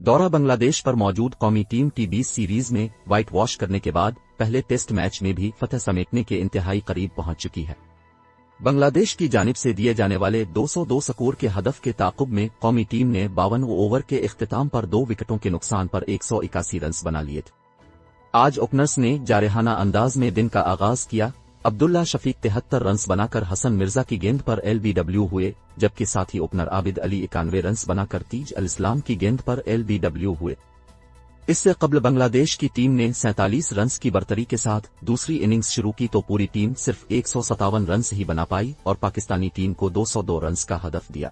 दौरा बांग्लादेश पर मौजूद कौमी टीम T20 सीरीज में व्हाइट वॉश करने के बाद पहले टेस्ट मैच में भी फतह समेटने के इंतहाई करीब पहुंच चुकी है। बांग्लादेश की जानिब से दिए जाने वाले 202 स्कोर के हदफ के ताक़ुब में कौमी टीम ने 52 ओवर के इख्तिताम पर 2 विकेटों के नुकसान पर 181 रन बना लिए थे। आज ओपनर्स ने जारहाना अंदाज में दिन का आगाज किया। अब्दुल्ला शफीक 73 रन बनाकर हसन मिर्जा की गेंद पर LBW हुए, जबकि साथी ओपनर आबिद अली 91 रन बनाकर तीज अल इस्लाम की गेंद पर LBW हुए। इससे कबल बांग्लादेश की टीम ने 47 रन की बरतरी के साथ दूसरी इनिंग्स शुरू की तो पूरी टीम सिर्फ 157 रन ही बना पाई और पाकिस्तानी टीम को 202 रन का हदफ दिया।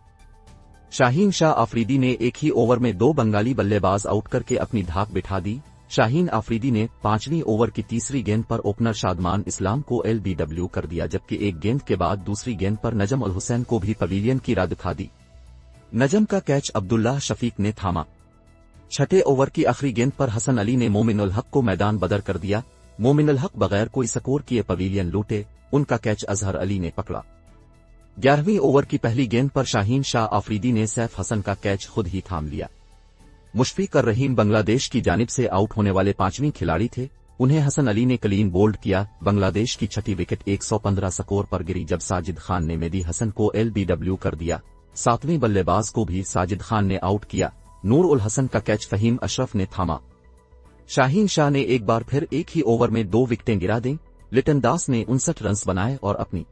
शाहीन शाह आफरीदी ने एक ही ओवर में 2 बंगाली बल्लेबाज आउट करके अपनी धाक बिठा दी। शाहीन आफरीदी ने 5वीं ओवर की तीसरी गेंद पर ओपनर शादमान इस्लाम को LBW कर दिया, जबकि एक गेंद के बाद दूसरी गेंद पर नजम उल हुसैन को भी पवेलियन की राह दिखा दी। नजम का कैच अब्दुल्ला शफीक ने थामा। छठे ओवर की आखिरी गेंद पर हसन अली ने मोमिन उल हक को मैदान बदर कर दिया। मोमिन उल हक बगैर कोई स्कोर किए पवेलियन लूटे, उनका कैच अजहर अली ने पकड़ा। 11वीं ओवर की पहली गेंद पर शाहीन शाह आफरीदी ने सैफ हसन का कैच खुद ही थाम लिया। मुशफीक और रहीम बांग्लादेश की जानिब से आउट होने वाले 5वें खिलाड़ी थे। उन्हें हसन अली ने क्लीन बोल्ड किया। बांग्लादेश की छठी विकेट 115 स्कोर पर गिरी जब साजिद खान ने मेहदी हसन को LBW कर दिया। 7वें बल्लेबाज को भी साजिद खान ने आउट किया। नूर उल हसन का कैच फहीम अशरफ ने थामा। शाहीन शाह ने एक बार फिर एक ही ओवर में 2 विकेटें गिरा दी। लिटन दास ने 59 रन बनाए और अपनी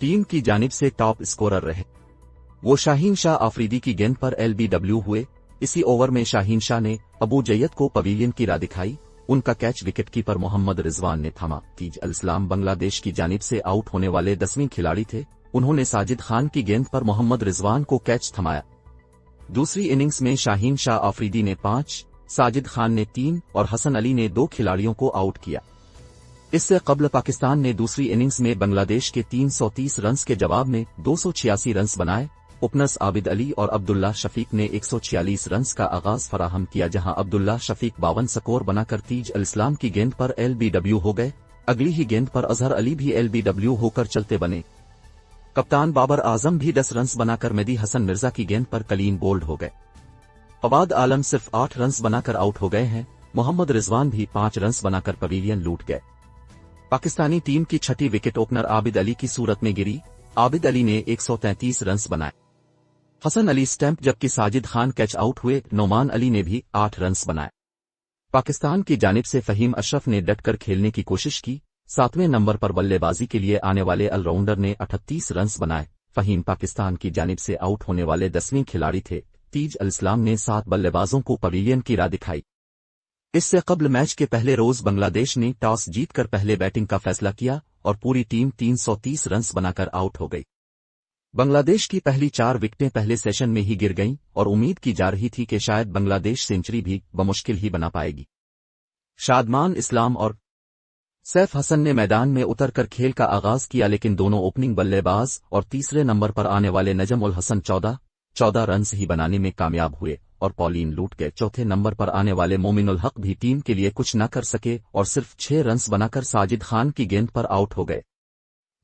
टीम की जानिब से टॉप स्कोरर रहे। वो शाहीन शाह आफरीदी की गेंद पर LBW हुए। इसी ओवर में शाहीन शाह ने अबू जैयद को पवेलियन की राह दिखाई। उनका कैच विकेटकीपर मोहम्मद रिजवान ने थामा। तीज अल इस्लाम बांग्लादेश की जानिब से आउट होने वाले 10वें खिलाड़ी थे। उन्होंने साजिद खान की गेंद पर मोहम्मद रिजवान को कैच थमाया। दूसरी इनिंग्स में शाहीन शाह आफरीदी ने 5, साजिद खान ने 3 और हसन अली ने 2 खिलाड़ियों को आउट किया। इससे कबल पाकिस्तान ने दूसरी इनिंग्स में बांग्लादेश के 330 रन के जवाब में 286 रन बनाए। ओपनर्स आबिद अली और अब्दुल्ला शफीक ने 146 रन का आगाज फराहम किया, जहां अब्दुल्ला शफीक 52 स्कोर बनाकर तीज अल इस्लाम की गेंद पर LBW हो गए। अगली ही गेंद पर अजहर अली भी LBW होकर चलते बने। कप्तान बाबर आजम भी 10 रन बनाकर मेहदी हसन मिर्जा की गेंद पर क्लीन बोल्ड हो गए। फवाद आलम सिर्फ 8 रन बनाकर आउट हो गए हैं। मोहम्मद रिजवान भी 5 रन बनाकर पवेलियन लूट गए। पाकिस्तानी टीम की छठी विकेट ओपनर आबिद अली की सूरत में गिरी। आबिद अली ने 133 रन बनाए। हसन अली स्टैंप जबकि साजिद खान कैच आउट हुए। नोमान अली ने भी 8 रन बनाए। पाकिस्तान की जानिब से फहीम अशरफ ने डटकर खेलने की कोशिश की। 7वें नंबर पर बल्लेबाजी के लिए आने वाले ऑलराउंडर ने 38 रन बनाए। फहीम पाकिस्तान की जानिब से आउट होने वाले 10वें खिलाड़ी थे। तीज अल इस्लाम ने 7 बल्लेबाजों को पवेलियन की राह दिखाई। इससे कबल मैच के पहले रोज बांग्लादेश ने टॉस जीतकर पहले बैटिंग का फैसला किया और पूरी टीम 330 रन बनाकर आउट हो गई। बांग्लादेश की पहली 4 विकेटें पहले सेशन में ही गिर गईं और उम्मीद की जा रही थी कि शायद बांग्लादेश सेंचुरी भी बमुश्किल ही बना पाएगी। शादमान इस्लाम और सैफ हसन ने मैदान में उतरकर खेल का आगाज किया, लेकिन दोनों ओपनिंग बल्लेबाज और तीसरे नंबर पर आने वाले नजम उल हसन 14 रन ही बनाने में कामयाब हुए और पॉलिन लूट गए। चौथे नंबर पर आने वाले मोमिन उल हक भी टीम के लिए कुछ न कर सके और सिर्फ 6 रन बनाकर साजिद खान की गेंद पर आउट हो गए।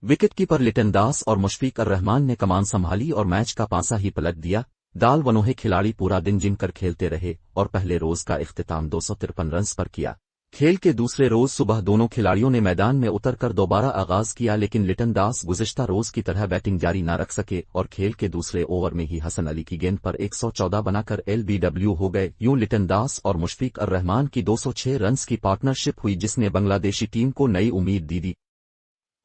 विकेटकीपर लिटन दास और मुशफीक उर रहमान ने कमान संभाली और मैच का पासा ही पलट दिया। दाल वनोहे खिलाड़ी पूरा दिन जिम कर खेलते रहे और पहले रोज का इख्तिताम 253 रन पर किया। खेल के दूसरे रोज सुबह दोनों खिलाड़ियों ने मैदान में उतरकर दोबारा आगाज किया, लेकिन लिटन दास गुज़िश्ता रोज की तरह बैटिंग जारी न रख सके और खेल के दूसरे ओवर में ही हसन अली की गेंद पर 114 बनाकर LBW हो गए। यूं लिटन दास और मुशफीक उर रहमान की 206 रन की पार्टनरशिप हुई, जिसने बांग्लादेशी टीम को नई उम्मीद दी।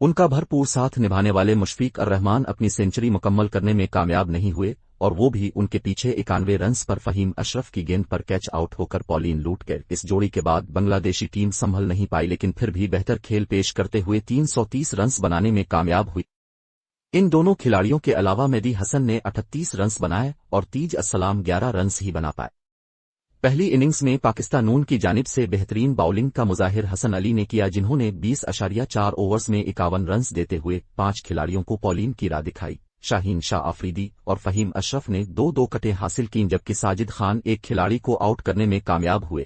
उनका भरपूर साथ निभाने वाले मुशफीक उर रहमान अपनी सेंचुरी मुकम्मल करने में कामयाब नहीं हुए और वो भी उनके पीछे 91 रन पर फहीम अशरफ की गेंद पर कैच आउट होकर पॉलिन लूट गए। इस जोड़ी के बाद बांग्लादेशी टीम संभल नहीं पाई, लेकिन फिर भी बेहतर खेल पेश करते हुए 330 रन बनाने में कामयाब हुई। इन दोनों खिलाड़ियों के अलावा मेहदी हसन ने 38 रन बनाए और तीज अस्सलाम 11 रन ही बना पाए। पहली इनिंग्स में पाकिस्तान की जानिब से बेहतरीन बाउलिंग का मुजाहिर हसन अली ने किया, जिन्होंने 20.4 ओवर्स में 51 रन देते हुए 5 खिलाड़ियों को पॉलिन की राह दिखाई। शाहीन शाह आफरीदी और फहीम अशरफ ने 2 विकेटें हासिल की, जबकि साजिद खान एक खिलाड़ी को आउट करने में कामयाब हुए।